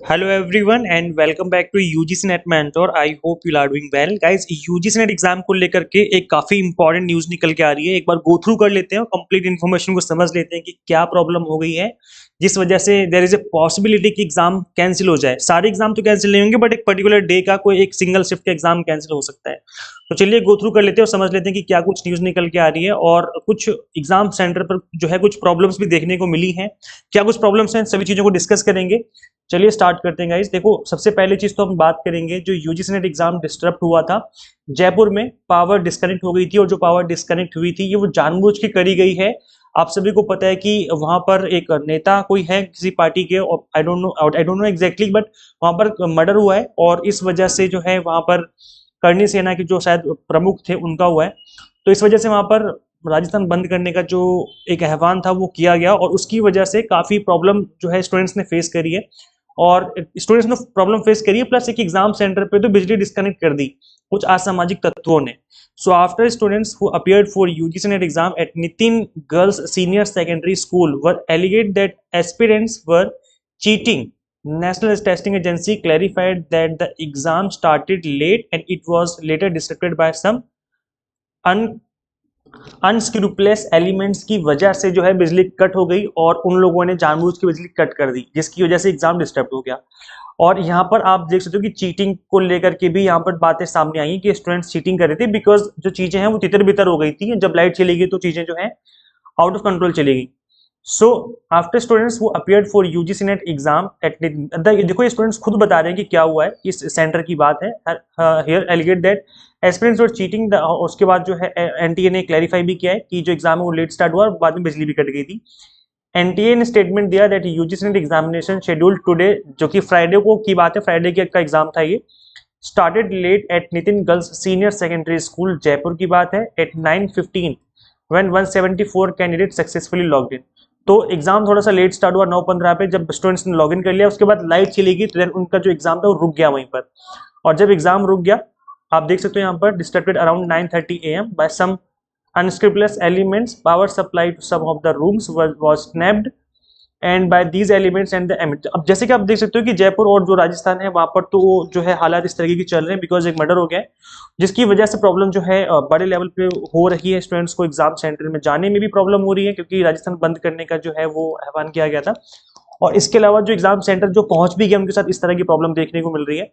Hello everyone and welcome back to UGC Net Mentor. I hope you are doing well. Guys, UGC Net exam को लेकर के एक काफी important news निकल के आ रही है। एक बार गो थ्रू कर लेते हैं और कंप्लीट इन्फॉर्मेशन को समझ लेते हैं कि क्या प्रॉब्लम हो गई है जिस वजह से देयर इज ए पॉसिबिलिटी कि एग्जाम कैंसिल हो जाए। सारे एग्जाम तो कैंसिल नहीं होंगे बट एक पर्टिकुलर डे का कोई एक सिंगल शिफ्ट का एग्जाम कैंसिल हो सकता है। तो चलिए गो थ्रू कर लेते हैं और समझ लेते हैं कि क्या कुछ न्यूज निकल के आ रही है और कुछ एग्जाम सेंटर पर जो है कुछ प्रॉब्लम्स भी देखने को मिली हैं। क्या कुछ प्रॉब्लम्स हैं, सभी चीजों को डिस्कस करेंगे। चलिए स्टार्ट करते हैं गाइस। देखो, सबसे पहली चीज तो हम बात करेंगे जो यूजीसी नेट एग्जाम डिस्टर्ब हुआ था। जयपुर में पावर डिस्कनेक्ट हो गई थी और जो पावर डिस्कनेक्ट हुई थी ये वो जानबूझ के करी गई है। आप सभी को पता है कि वहां पर एक नेता कोई है किसी पार्टी के, I don't know exactly, but वहां पर मर्डर हुआ है और इस वजह से जो है वहां पर करणी सेना के जो शायद प्रमुख थे उनका हुआ है। तो इस वजह से वहां पर राजस्थान बंद करने का जो एक आह्वान था वो किया गया और उसकी वजह से काफी प्रॉब्लम जो है स्टूडेंट्स ने फेस करी है। और स्टूडेंट्स ने प्रॉब्लम फेस करी है, प्लस एक एग्जाम सेंटर पे तो बिजली डिस्कनेक्ट कर दी कुछ असामाजिक तत्वों ने। So after students who appeared for UGC NET exam at Nitin girls senior secondary school were alleged that aspirants were cheating, National Testing Agency clarified that the exam started late and it was later disrupted by some unscrupulous elements की वजह से जो है बिजली cut हो गई और उन लोगों ने जानबूझ के बिजली कट कर दी जिसकी वजह से एग्जाम डिस्टर्ब हो गया। और यहाँ पर आप देख सकते हो कि चीटिंग को लेकर के भी यहाँ पर बातें सामने आई कि स्टूडेंट्स चीटिंग कर रहे थे बिकॉज जो चीजें हैं वो तितर बितर हो गई थी। जब लाइट चली गई तो चीजें जो है आउट ऑफ कंट्रोल चली गई। So after students who appeared for UGC NET exam at, देखो ये स्टूडेंट्स खुद बता रहे हैं कि क्या हुआ है, इस सेंटर की बात है। Here alleged that aspirants were cheating. उसके बाद जो है एनटीए ने क्लैरिफाई भी किया है कि जो एग्जाम है वो लेट स्टार्ट हुआ और बाद में बिजली भी कट गई थी। एनटीए ने स्टेटमेंट दिया that UGC net examination schedule today, जो कि फ्राइडे को की बात है, फ्राइडे का एग्जाम था ये, started late at Nitin girls senior secondary school Jaipur की बात है at 9:15 when 174 candidate successfully logged in. तो एग्जाम थोड़ा सा लेट स्टार्ट हुआ 9:15 पे, जब स्टूडेंट्स ने लॉगिन कर लिया उसके बाद लाइट चली गई तो देन उनका जो एग्जाम था वो रुक गया वहीं पर। और जब एग्जाम रुक गया आप देख सकते हो यहाँ पर distracted around 9:30 AM by some unscrupulous elements, power supply to some of the rooms was snapped and by these elements and the अब जैसे कि आप देख सकते हो कि जयपुर और जो राजस्थान है वहां पर तो जो है हालात इस तरीके की चल रहे हैं बिकॉज एक मर्डर हो गया है जिसकी वजह से प्रॉब्लम जो है बड़े लेवल पे हो रही है। स्टूडेंट्स को एग्जाम सेंटर में जाने में भी प्रॉब्लम हो रही है क्योंकि राजस्थान बंद करने का जो है वो आह्वान किया गया था। और इसके अलावा जो एग्जाम सेंटर जो पहुंच भी गया उनके साथ इस तरह की प्रॉब्लम देखने को मिल रही है।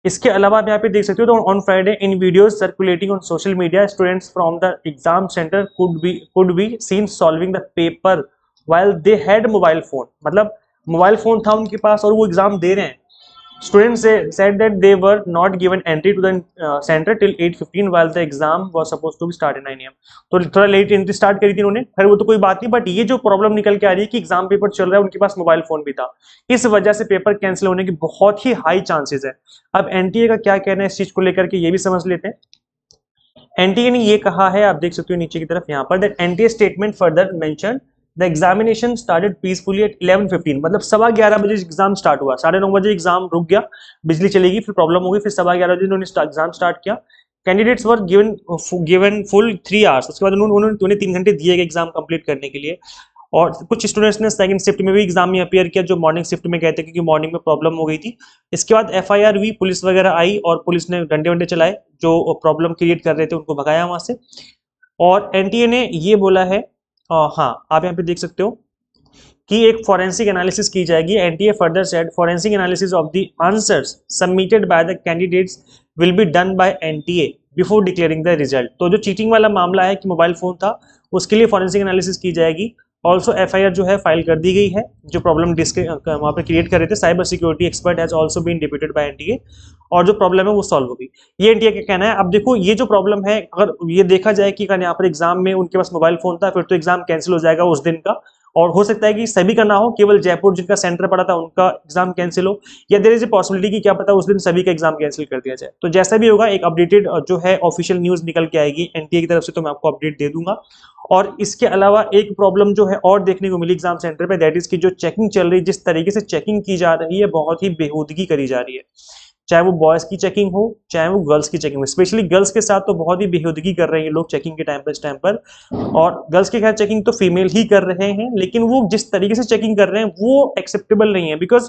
इसके अलावा आप यहाँ पे देख सकते हो तो on Friday in videos circulating on social media students from the exam centre could be seen solving the paper while they had mobile phone. मतलब मोबाइल फोन था उनके पास और वो एग्जाम दे रहे हैं। Students said that they were not given entry to the center till 8:15 while the exam was supposed to be start at 9 AM। तो थोड़ा late entry start करी थी उन्होंने, खैर वो तो कोई बात नहीं, बट ये जो प्रॉब्लम निकल के आ रही है कि एग्जाम पेपर चल रहा है उनके पास मोबाइल फोन भी था, इस वजह से पेपर कैंसिल होने की बहुत ही हाई चांसेस है। अब एनटीए का क्या कहना है इस चीज को लेकर के ये भी समझ लेते हैं। एनटीए ने ये कहा है, आप देख सकते हो नीचे की तरफ यहाँ पर, that NTA statement further mention the examination started peacefully at 11:15। मतलब 11:15 बजे एग्जाम स्टार्ट हुआ, 9:30 बजे एग्जाम रुक गया, बिजली चलेगी, फिर प्रॉब्लम हो गई, फिर 11:15 बजे उन्होंने एग्जाम स्टार्ट किया। Candidates were given full 3 hours. उसके बाद उन्होंने 3 घंटे दिए गए एग्जाम कंप्लीट करने के लिए। और कुछ स्टूडेंट्स ने सेकंड शिफ्ट में भी एग्जाम में अपीयर किया जो मॉर्निंग शिफ्ट में गए थे क्योंकि मॉर्निंग में प्रॉब्लम हो गई थी। इसके बाद एफआईआर हुई, पुलिस वगैरह आई और पुलिस ने डंडे वंडे चलाए, जो प्रॉब्लम क्रिएट कर रहे थे उनको भगाया वहां से। और एनटीए ने ये बोला है, हाँ आप यहाँ पे देख सकते हो कि एक फॉरेंसिक एनालिसिस की जाएगी। NTA further said forensic analysis of the answers submitted by the candidates will be done by NTA before declaring the result. तो जो चीटिंग वाला मामला है कि मोबाइल फोन था उसके लिए फॉरेंसिक एनालिसिस की जाएगी। ऑल्सो एफआईआर जो है फाइल कर दी गई है, जो प्रॉब्लम वहां पे क्रिएट कर रहे थे cyber security expert has also been deputed by NTA, और जो प्रॉब्लम है वो सॉल्व हो गई। ये एनटीए का कहना है। अब देखो ये जो प्रॉब्लम है अगर ये देखा जाए कि यहाँ पर एग्जाम में उनके पास मोबाइल फोन था फिर तो एग्जाम कैंसिल हो जाएगा उस दिन का, और हो सकता है कि सभी का ना हो, केवल जयपुर जिनका सेंटर पड़ा था उनका एग्जाम कैंसिल हो, या देयर इज ए पॉसिबिलिटी कि क्या पता उस दिन सभी का एग्जाम कैंसिल कर दिया जाए। तो जैसा भी होगा एक अपडेटेड जो है ऑफिशियल न्यूज निकल के आएगी एनटीए की तरफ से, तो मैं आपको अपडेट दे दूंगा। और इसके अलावा एक प्रॉब्लम जो है और देखने को मिली एग्जाम सेंटर पे, दैट इज की जो चेकिंग चल रही है, जिस तरीके से चेकिंग की जा रही है बहुत ही बेहूदगी करी जा रही है। चाहे वो बॉयज की चेकिंग हो चाहे वो गर्ल्स की चेकिंग हो, स्पेशली गर्ल्स के साथ तो बहुत ही बेहूदगी कर रहे हैं लोग चेकिंग के टाइम पर, इस टाइम पर। और गर्ल्स के खैर चेकिंग तो फीमेल ही कर रहे हैं, लेकिन वो जिस तरीके से चेकिंग कर रहे हैं वो एक्सेप्टेबल नहीं है बिकॉज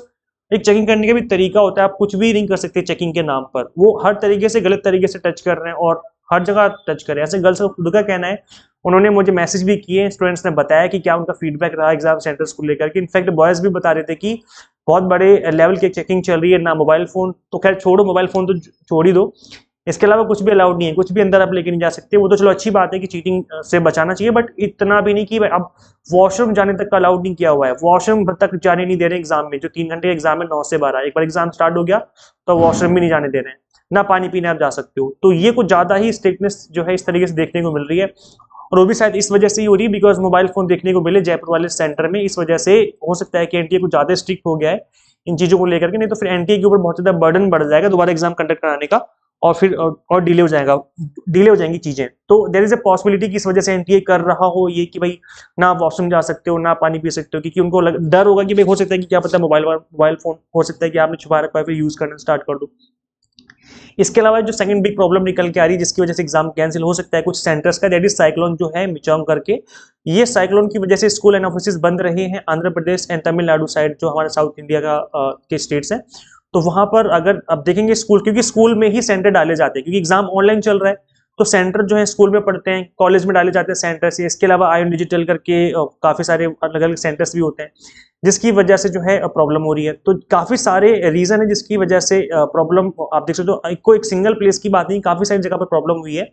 एक चेकिंग करने का भी तरीका होता है, आप कुछ भी नहीं कर सकते चेकिंग के नाम पर, वो हर तरीके से गलत तरीके से टच कर रहे हैं और हर जगह टच कर रहे हैं। ऐसे गर्ल्स का खुद का कहना है, उन्होंने मुझे मैसेज भी किए, स्टूडेंट्स ने बताया कि क्या उनका फीडबैक रहा एग्जाम सेंटर्स को लेकर के। इनफैक्ट बॉयज भी बता रहे थे कि बहुत बड़े लेवल की चेकिंग चल रही है, ना मोबाइल फोन तो खैर छोड़ो, मोबाइल फोन तो छोड़ ही दो, इसके अलावा कुछ भी अलाउड नहीं है, कुछ भी अंदर आप लेके नहीं जा सकते। वो तो चलो अच्छी बात है कि चीटिंग से बचाना चाहिए, बट इतना भी नहीं कि अब वॉशरूम जाने तक का अलाउड नहीं किया हुआ है, वॉशरूम तक जाने नहीं दे रहे एग्जाम में। जो 3 घंटे एग्जाम है 9 से 12, एक बार एग्जाम स्टार्ट हो गया तो वॉशरूम भी नहीं जाने दे रहे हैं, ना पानी पीने आप जा सकते हो। तो ये कुछ ज्यादा ही स्ट्रिक्टनेस जो है इस तरीके से देखने को मिल रही है, और वो भी शायद इस वजह से ही हो रही है बिकॉज मोबाइल फोन देखने को मिले जयपुर वाले सेंटर में, इस वजह से हो सकता है कि एनटीए कुछ ज्यादा स्ट्रिक्ट हो गया है इन चीजों को लेकर के। नहीं तो फिर एनटीए के ऊपर बहुत ज्यादा बर्डन बढ़ जाएगा दोबारा एग्जाम कंडक्ट कराने का, और फिर और डिले हो जाएगा, डिले हो जाएंगी चीजें। तो देयर इज अ पॉसिबिलिटी कि इस वजह से एनटीए कर रहा हो ये कि भाई ना आप वॉशरूम जा सकते हो, ना पानी पी सकते हो, क्योंकि उनको डर होगा कि भाई हो सकता है कि क्या पता मोबाइल फोन हो सकता है कि आपने छुपा रखा है, फिर यूज करना स्टार्ट कर दो। इसके अलावा जो सेकंड बिग प्रॉब्लम निकल के आ रही है जिसकी वजह से एग्जाम कैंसिल हो सकता है कुछ सेंटर्स का, दैट इज साइक्लोन जो है मिचोंग करके। ये साइक्लोन की वजह से स्कूल एंड ऑफिस बंद रहे हैं आंध्र प्रदेश एंड तमिलनाडु साइड, जो हमारे साउथ इंडिया का के स्टेट्स हैं। तो वहां पर अगर अब देखेंगे स्कूल, क्योंकि स्कूल में ही सेंटर डाले जाते हैं, क्योंकि एग्जाम ऑनलाइन चल रहा है, तो सेंटर जो है स्कूल में पढ़ते हैं, कॉलेज में डाले जाते हैं सेंटर से। इसके अलावा आयन डिजिटल करके काफी सारे अलग अलग सेंटर्स भी होते हैं, जिसकी वजह से जो है प्रॉब्लम हो रही है। तो काफी सारे रीजन है जिसकी वजह से प्रॉब्लम आप देख सकते हो, कोई एक सिंगल प्लेस की बात नहीं, काफी सारी जगह पर प्रॉब्लम हुई है,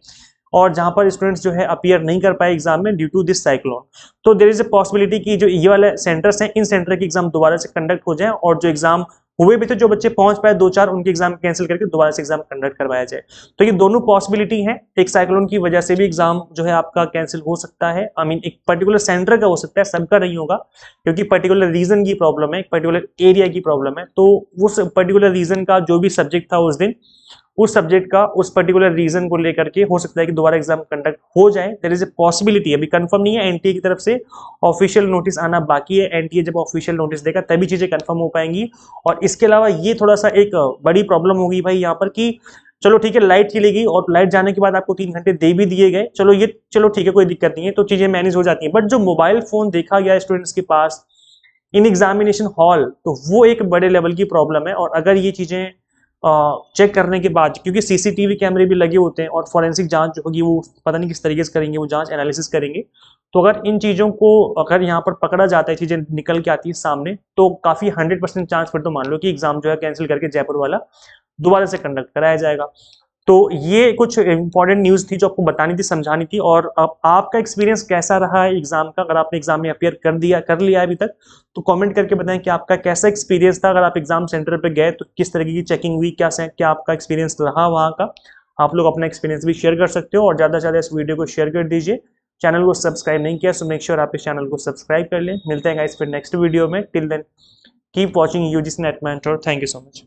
और जहां पर स्टूडेंट्स जो है अपीयर नहीं कर पाए एग्जाम में ड्यू टू दिस साइक्लोन। तो देयर इज अ पॉसिबिलिटी कि जो ये वाले सेंटर्स हैं इन सेंटर के एग्जाम दोबारा से कंडक्ट हो जाए, और जो एग्जाम हुए भी थे जो बच्चे पहुंच पाए 2-4 उनके एग्जाम कैंसिल करके दोबारा से एग्जाम कंडक्ट करवाया जाए। तो ये दोनों पॉसिबिलिटी है, एक साइक्लोन की वजह से भी एग्जाम जो है आपका कैंसिल हो सकता है, आई मीन एक पर्टिकुलर सेंटर का हो सकता है, सबका नहीं होगा, क्योंकि पर्टिकुलर रीजन की प्रॉब्लम है, एक पर्टिकुलर एरिया की प्रॉब्लम है। तो उस पर्टिकुलर रीजन का जो भी सब्जेक्ट था उस दिन, उस सब्जेक्ट का उस पर्टिकुलर रीजन को लेकर के हो सकता है कि दोबारा एग्जाम कंडक्ट हो जाए। देयर इज ए पॉसिबिलिटी, अभी कंफर्म नहीं है, एनटीए की तरफ से ऑफिशियल नोटिस आना बाकी है। एनटीए जब ऑफिशियल नोटिस देगा तभी चीजें कंफर्म हो पाएंगी। और इसके अलावा ये थोड़ा सा एक बड़ी प्रॉब्लम होगी भाई यहाँ पर कि चलो ठीक है लाइट चली गई और लाइट जाने के बाद आपको 3 घंटे दे भी दिए गए, चलो ये चलो ठीक है कोई दिक्कत नहीं है, तो चीजें मैनेज हो जाती हैं। बट जो मोबाइल फोन देखा गया स्टूडेंट्स के पास इन एग्जामिनेशन हॉल, तो वो एक बड़े लेवल की प्रॉब्लम है। और अगर ये चीजें चेक करने के बाद, क्योंकि सीसीटीवी कैमरे भी लगे होते हैं और फॉरेंसिक जांच जो होगी वो पता नहीं किस तरीके से करेंगे, वो जांच एनालिसिस करेंगे। तो अगर इन चीजों को अगर यहाँ पर पकड़ा जाता है, चीजें निकल के आती है सामने, तो काफी 100% चांस फिर तो मान लो कि एग्जाम जो है कैंसिल करके जयपुर वाला दोबारा से कंडक्ट कराया जाएगा। तो ये कुछ इंपॉर्टेंट न्यूज थी जो आपको बतानी थी, समझानी थी। और अब आपका एक्सपीरियंस कैसा रहा है एग्जाम का, अगर आपने एग्जाम में अपियर कर लिया है अभी तक, तो कमेंट करके बताएं कि आपका कैसा एक्सपीरियंस था। अगर आप एग्जाम सेंटर पे गए तो किस तरीके की चेकिंग हुई, क्या आपका एक्सपीरियंस रहा वहाँ का। आप लोग अपना एक्सपीरियंस भी शेयर कर सकते हो, और ज्यादा से ज्यादा इस वीडियो को शेयर कर दीजिए। चैनल को सब्सक्राइब नहीं किया सो मेक श्योर आप इस चैनल को सब्सक्राइब कर लें। मिलते हैं गाइस फिर नेक्स्ट वीडियो में। Till then keep watching UGC NET mentor. Thank you so much.